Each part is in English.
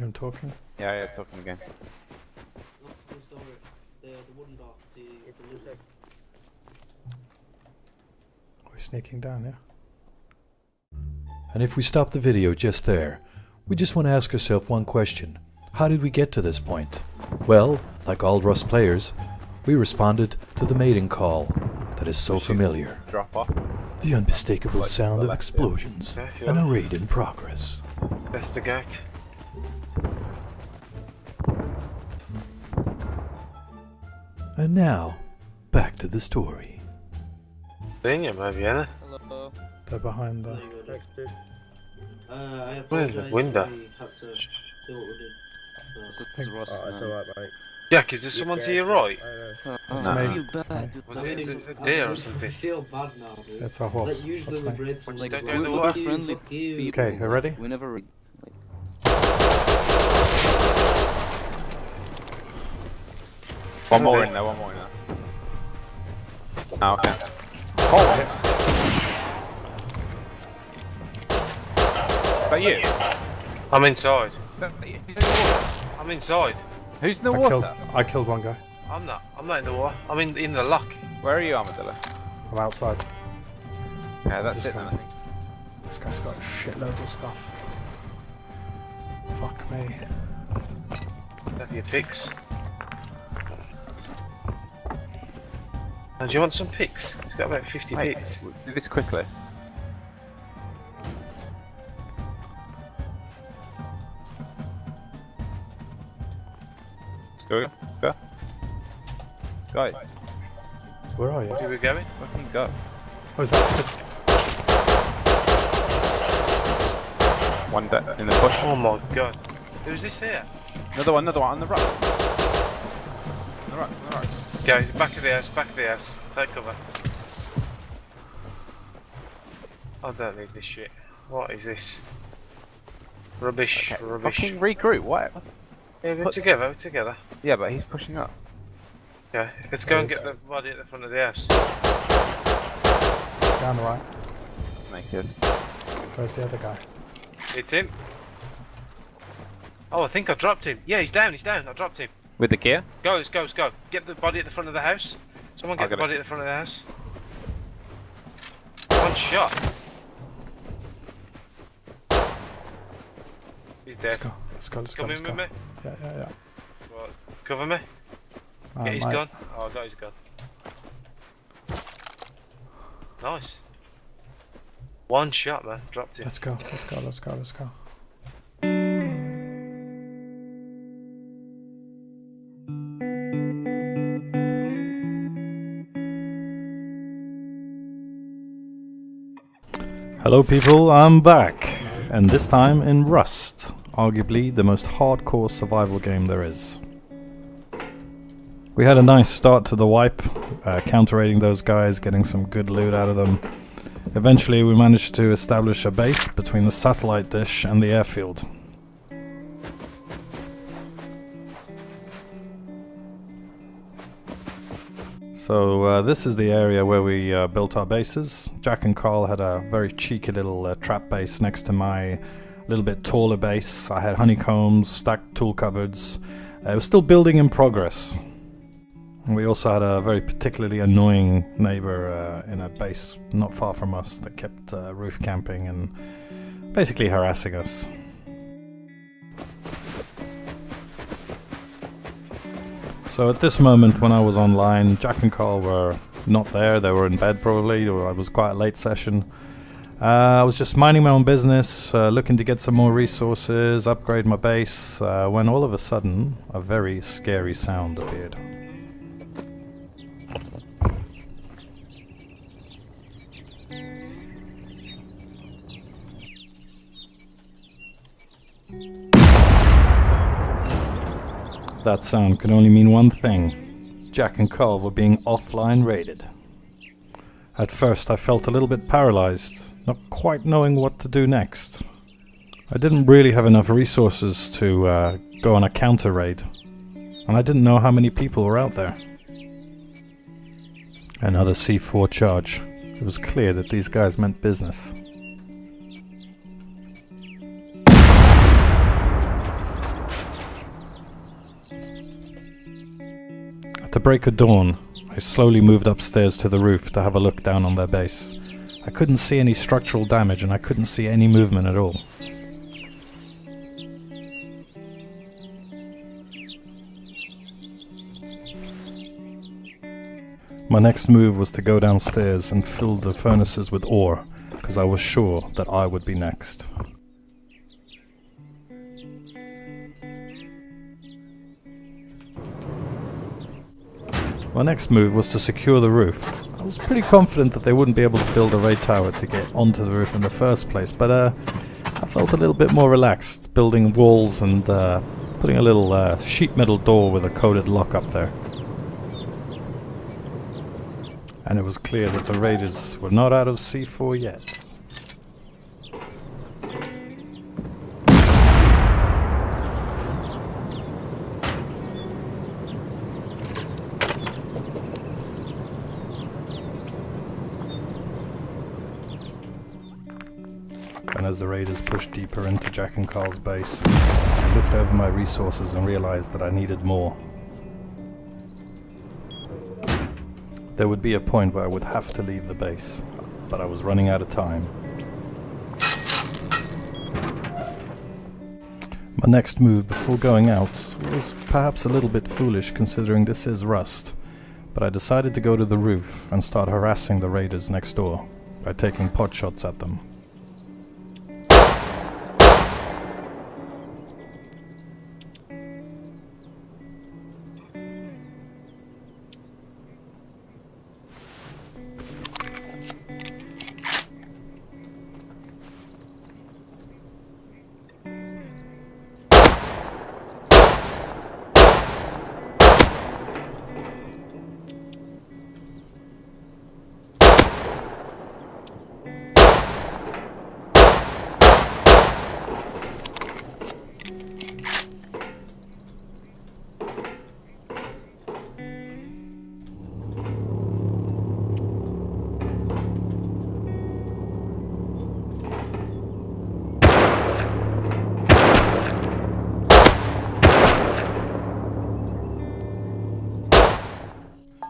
hear him talking? Yeah, talking again. We're sneaking down, yeah? And if we stop the video just there, we just want to ask ourselves one question. How did we get to this point? Well, like all Rust players, we responded to the mating call that is so familiar. Drop off. The unmistakable sound of explosions and a raid in progress. Investigate. And now, back to the story. Seen you maybe, Anna? Hello. They're behind the... I Where's the window? It's Ross. alright, mate. Jack, is there someone to your right? That's No. me. I feel That's me. bad. Was it a deer or something? feel bad now, dude. It's a horse. Like, usually That's with me. Reds, Like, like, don't do the We're work. friendly fuck you. people. Okay, you ready? We never. One more in there, one more in there. Oh, okay. Oh! Is that you? I'm inside. Is that you? I'm inside. Who's in the I water? killed one guy. I'm not in the water. I'm in the lock. Where are you, Armadillo? I'm outside. Yeah, that's This it then, I guy's- think. This guy's got shitloads of stuff. Fuck me. Have your picks. And do you want some picks? It's got about 50 Wait, picks. do this quickly. Let's go, let's go. Guys, Where are you? Where are we going? fucking go. Oh, is that... One in the bush. Oh my god. Who's this here? Another one on the right. On the right, on the right. Go, back of the house, take cover. I don't need this shit. What is this? Rubbish, Okay, rubbish. fucking regroup, what? Yeah, we're together. Yeah, but he's pushing up. Yeah, let's go and get the body at the front of the house. It's down the right. Naked. Where's the other guy? It's him. Oh, I think I dropped him. Yeah, he's down, I dropped him. With the gear? Go, let's go. Get the body at the front of the house. Someone I'll get the get body at the front of the house. One shot. He's dead. Let's go. Come in with me. Yeah. Right. Cover me. Oh, Get his mate. gun. Oh, I got his gun. Nice. One shot, man. Dropped him. Let's go. Hello people, I'm back, and this time in Rust, arguably the most hardcore survival game there is. We had a nice start to the wipe, counter-raiding those guys, getting some good loot out of them. Eventually we managed to establish a base between the satellite dish and the airfield. So this is the area where we built our bases. Jack and Carl had a very cheeky little trap base next to my little bit taller base. I had honeycombs, stacked tool cupboards. It was still building in progress. And we also had a very particularly annoying neighbor in a base not far from us that kept roof camping and basically harassing us. So at this moment when I was online, Jack and Carl were not there. They were in bed probably, or it was quite a late session. I was just minding my own business, looking to get some more resources, upgrade my base, when all of a sudden a very scary sound appeared. That sound could only mean one thing. Jack and Carl were being offline raided. At first I felt a little bit paralyzed, not quite knowing what to do next. I didn't really have enough resources to go on a counter raid, and I didn't know how many people were out there. Another C4 charge. It was clear that these guys meant business. the break of dawn, I slowly moved upstairs to the roof to have a look down on their base. I couldn't see any structural damage and I couldn't see any movement at all. My next move was to go downstairs and fill the furnaces with ore, because I was sure that I would be next. My next move was to secure the roof. I was pretty confident that they wouldn't be able to build a raid tower to get onto the roof in the first place, but I felt a little bit more relaxed building walls and putting a little sheet metal door with a coded lock up there. And it was clear that the raiders were not out of C4 yet. And as the raiders pushed deeper into Jack and Carl's base, I looked over my resources and realized that I needed more. There would be a point where I would have to leave the base, but I was running out of time. My next move before going out was perhaps a little bit foolish considering this is Rust, but I decided to go to the roof and start harassing the raiders next door by taking pot shots at them.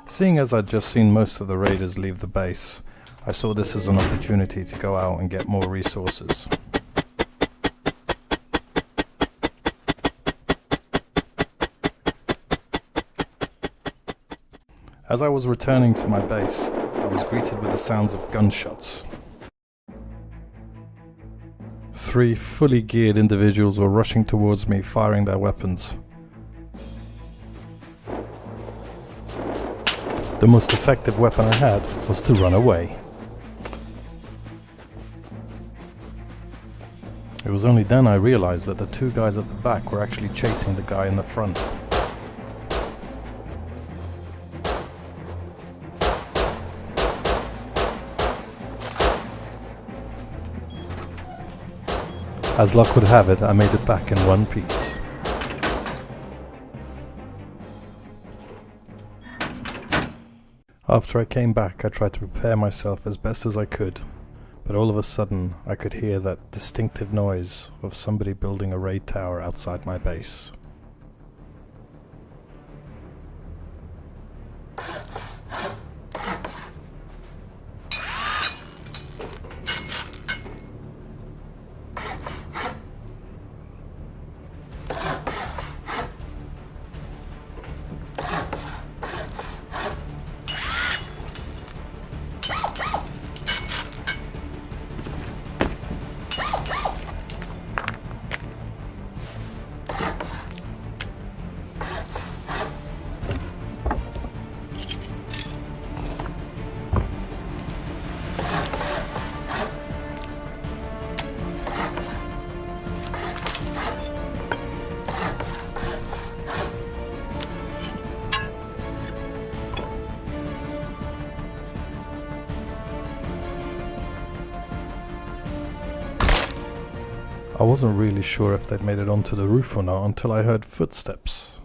Seeing as I'd just seen most of the raiders leave the base, I saw this as an opportunity to go out and get more resources. As I was returning to my base, I was greeted with the sounds of gunshots. 3 fully geared individuals were rushing towards me, firing their weapons. The most effective weapon I had was to run away. It was only then I realized that the 2 guys at the back were actually chasing the guy in the front. As luck would have it, I made it back in one piece. After I came back, I tried to prepare myself as best as I could, but all of a sudden I could hear that distinctive noise of somebody building a raid tower outside my base. I wasn't really sure if they'd made it onto the roof or not until I heard footsteps.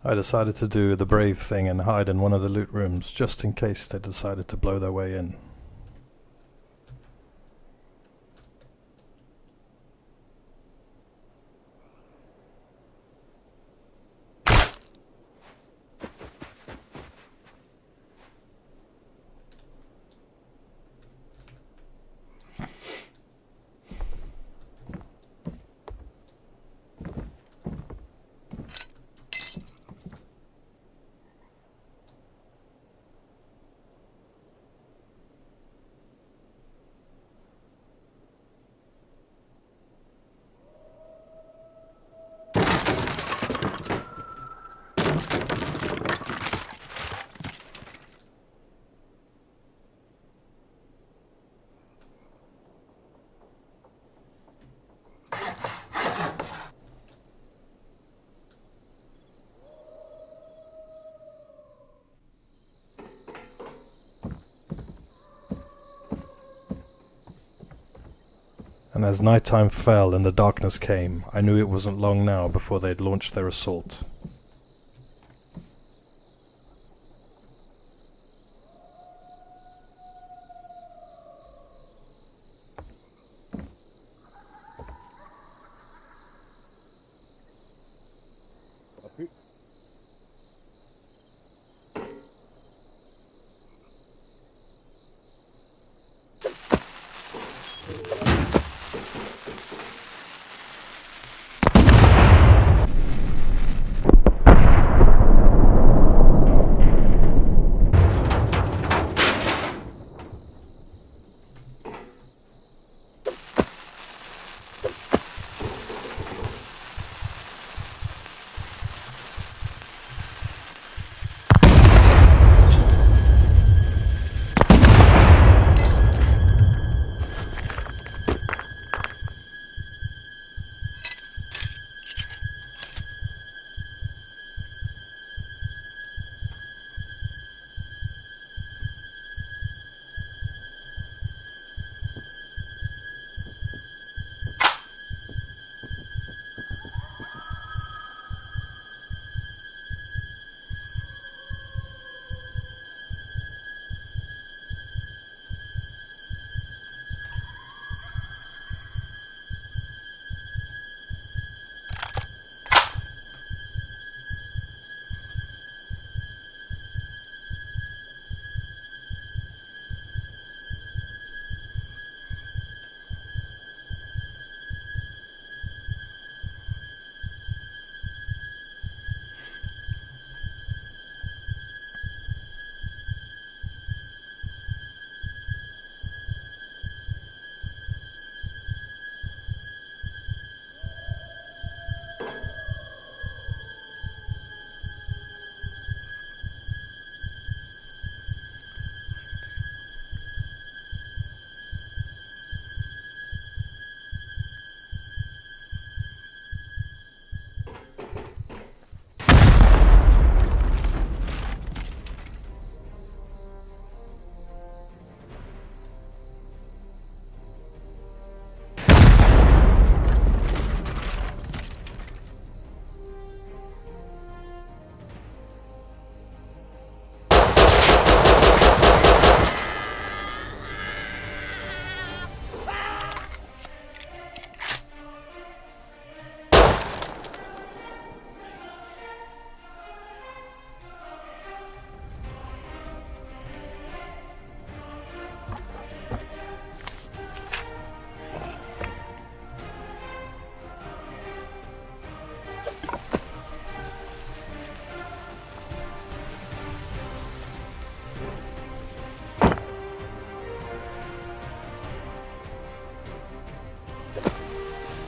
I decided to do the brave thing and hide in one of the loot rooms, just in case they decided to blow their way in. And as nighttime fell and the darkness came, I knew it wasn't long now before they'd launched their assault.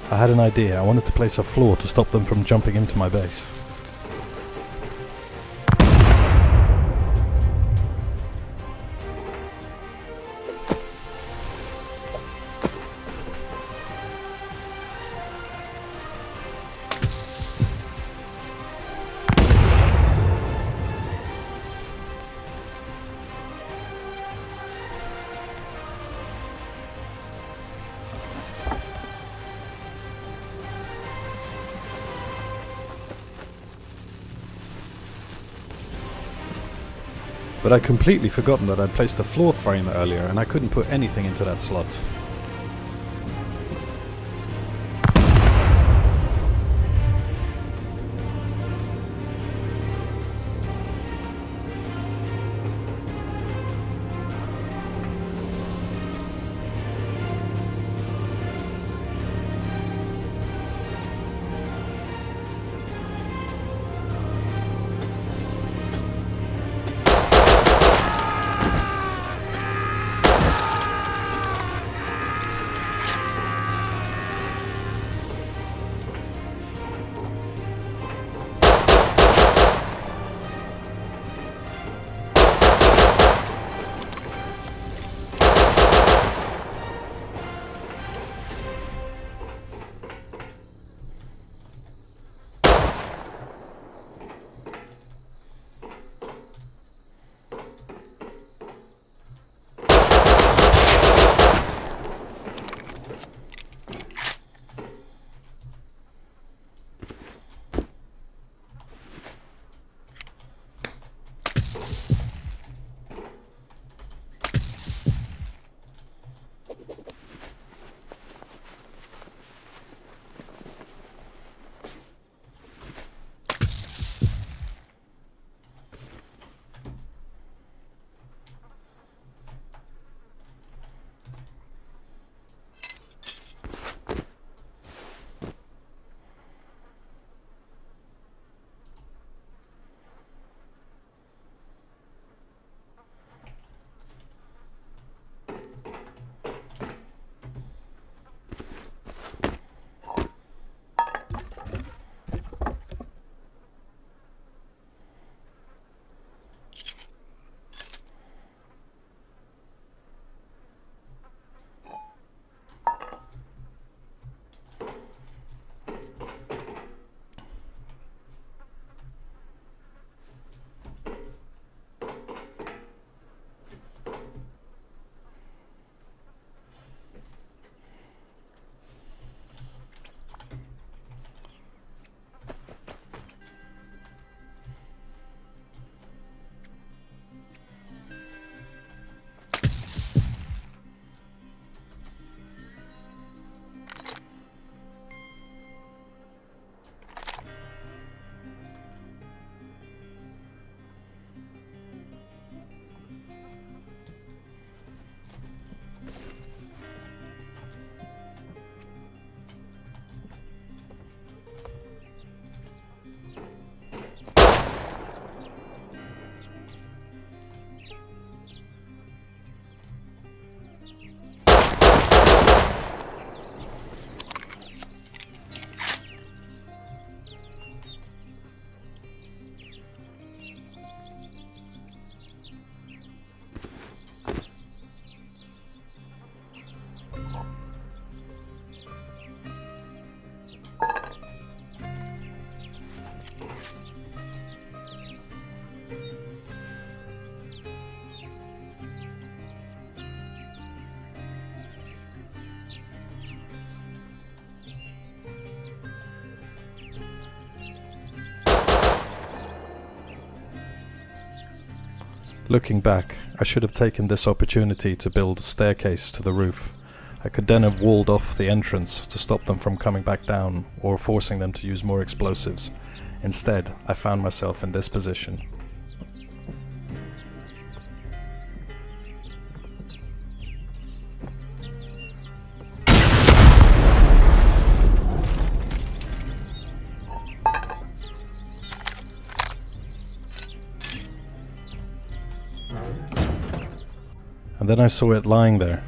I had an idea. I wanted to place a floor to stop them from jumping into my base. But I'd completely forgotten that I'd placed a floor frame earlier and I couldn't put anything into that slot. Looking back, I should have taken this opportunity to build a staircase to the roof. I could then have walled off the entrance to stop them from coming back down or forcing them to use more explosives. Instead, I found myself in this position. And then I saw it lying there.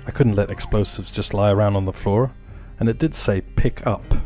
I couldn't let explosives just lie around on the floor, and it did say pick up.